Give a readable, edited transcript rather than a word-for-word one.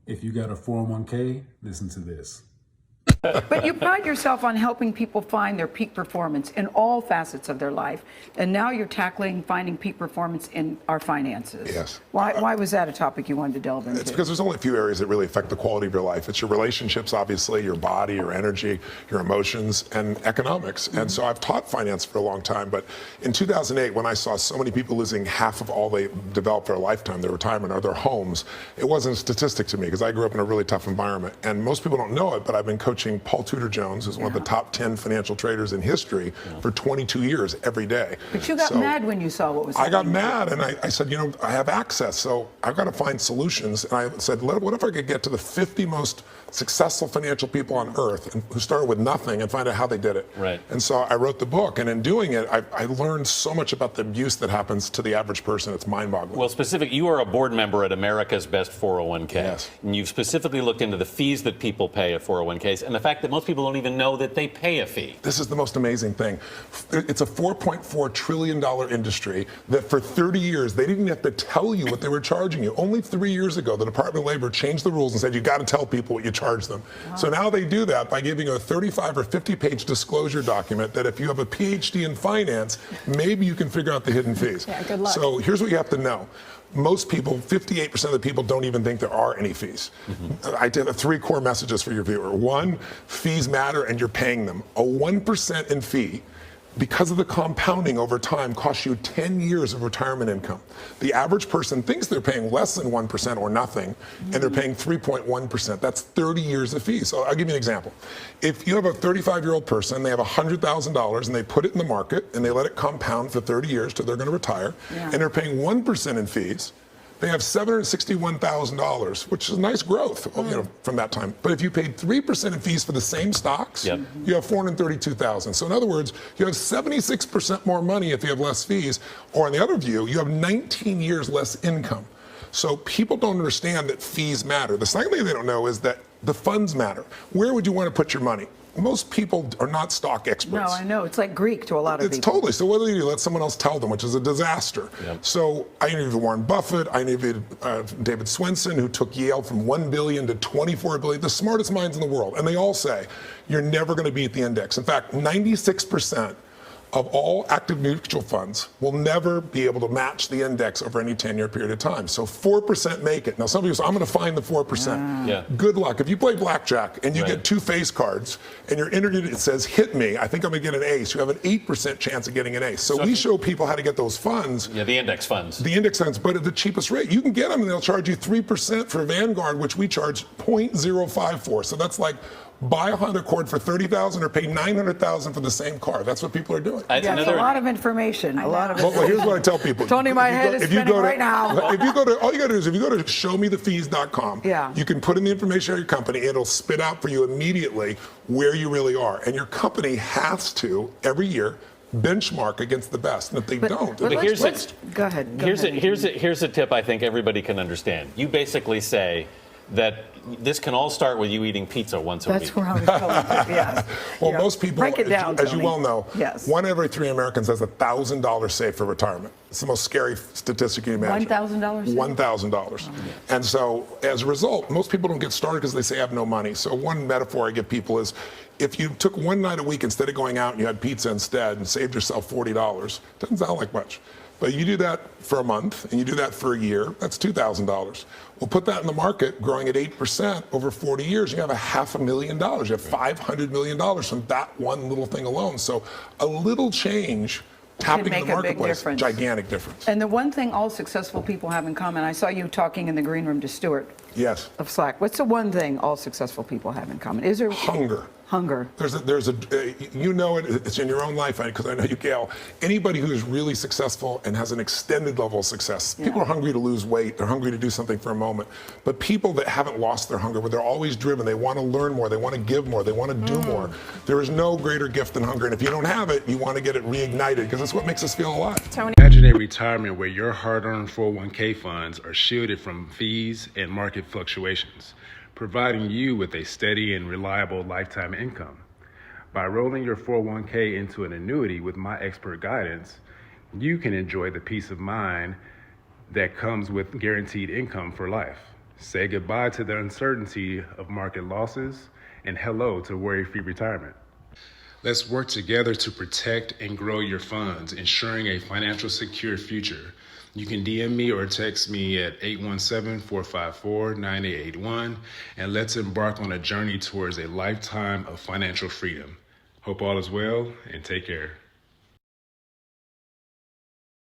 If you got a 401k, listen to this. But you pride yourself on helping people find their peak performance in all facets of their life. And now you're tackling finding peak performance in our finances. Yes. Why was that a topic you wanted to delve into? It's because there's only a few areas that really affect the quality of your life. It's your relationships, obviously, your body, your energy, your emotions, and economics. And so I've taught finance for a long time. But in 2008, when I saw so many people losing half of all they developed for a lifetime, their retirement or their homes, it wasn't a statistic to me because I grew up in a really tough environment. And most people don't know it, but I've been coaching Paul Tudor Jones, who's one of the top 10 financial traders in history for 22 years every day. But you got mad when you saw what was happening. I got mad, and I said, I have access, so I've got to find solutions. And I said, what if I could get to the 50 most successful financial people on earth and who started with nothing and find out how they did it. Right. And so I wrote the book, and in doing it, I learned so much about the abuse that happens to the average person. It's mind-boggling. Well, you are a board member at America's Best 401k. Yes. And you've specifically looked into the fees that people pay at 401ks and the fact that most people don't even know that they pay a fee. This is the most amazing thing. It's a $4.4 trillion industry that for 30 years, they didn't have to tell you what they were charging you. Only 3 years ago, the Department of Labor changed the rules and said, you got to tell people what you charge them. Wow. So now they do that by giving you a 35 or 50-page disclosure document that if you have a PhD in finance, maybe you can figure out the hidden fees. Yeah, good luck. So here's what you have to know. Most people, 58% of the people, don't even think there are any fees. I did 3 core messages for your viewer. 1, fees matter and you're paying them. A 1% in fee, because of the compounding over time, costs you 10 years of retirement income. The average person thinks they're paying less than 1% or nothing, and they're paying 3.1%. That's 30 years of fees. So I'll give you an example. If you have a 35-year-old person, they have $100,000, and they put it in the market, and they let it compound for 30 years till they're going to retire, and they're paying 1% in fees, they have $761,000, which is nice growth from that time. But if you paid 3% in fees for the same stocks, you have $432,000. So in other words, you have 76% more money if you have less fees. Or on the other view, you have 19 years less income. So people don't understand that fees matter. The second thing they don't know is that the funds matter. Where would you want to put your money? Most people are not stock experts. No, I know. It's like Greek to a lot of people. It's totally. So what do you do? Let someone else tell them, which is a disaster. So I interviewed Warren Buffett. I interviewed David Swensen, who took Yale from 1 billion to 24 billion, the smartest minds in the world. And they all say, you're never going to beat the index. In fact, 96% of all active mutual funds will never be able to match the index over any 10-year period of time. So 4% make it. Now, some people say, I'm going to find the 4%. Good luck. If you play blackjack and you get 2 face cards and you're interviewed, it says, hit me, I think I'm going to get an ace. You have an 8% chance of getting an ace. So we show people how to get those funds. Yeah, the index funds. The index funds, but at the cheapest rate. You can get them and they'll charge you 3% for Vanguard, which we charge 0.054. So that's like buy a Honda Accord for $30,000 or pay $900,000 for the same car. That's what people are doing. It's a lot of information. A lot of Well, here's what I tell people. Tony, my head is spinning right now. If you go to, all you got to do is if you go to showmethefees.com, you can put in the information of your company. It'll spit out for you immediately where you really are. And your company has to, every year, benchmark against the best. And if they don't, go ahead. Here's a tip I think everybody can understand. You basically say that this can all start with you eating pizza once a week. That's where I was going. Yes. Well, most people, break it down, as you well know, yes. 1 every 3 Americans has $1,000 saved for retirement. It's the most scary statistic you can imagine. $1,000? $1,000. And so, as a result, most people don't get started because they say I have no money. So one metaphor I give people is, if you took one night a week instead of going out and you had pizza instead and saved yourself $40, doesn't sound like much. But you do that for a month, and you do that for a year, that's $2,000. Well, put that in the market, growing at 8% over 40 years, you have $500,000. You have $500 million from that one little thing alone. So a little change tapping in the marketplace, gigantic difference. And the one thing all successful people have in common, I saw you talking in the green room to Stuart of Slack. What's the one thing all successful people have in common? Is there hunger? Hunger. There's a you know it, it's in your own life, because I know you, Gail. Anybody who is really successful and has an extended level of success, people are hungry to lose weight, they're hungry to do something for a moment. But people that haven't lost their hunger, where they're always driven, they want to learn more, they want to give more, they want to do more. There is no greater gift than hunger. And if you don't have it, you want to get it reignited, because that's what makes us feel alive. Tony. Imagine a retirement where your hard-earned 401k funds are shielded from fees and market fluctuations, providing you with a steady and reliable lifetime income. By rolling your 401k into an annuity with my expert guidance, you can enjoy the peace of mind that comes with guaranteed income for life. Say goodbye to the uncertainty of market losses and hello to worry-free retirement. Let's work together to protect and grow your funds, ensuring a financial secure future. You can DM me or text me at 817-454-9881, and let's embark on a journey towards a lifetime of financial freedom. Hope all is well, and take care.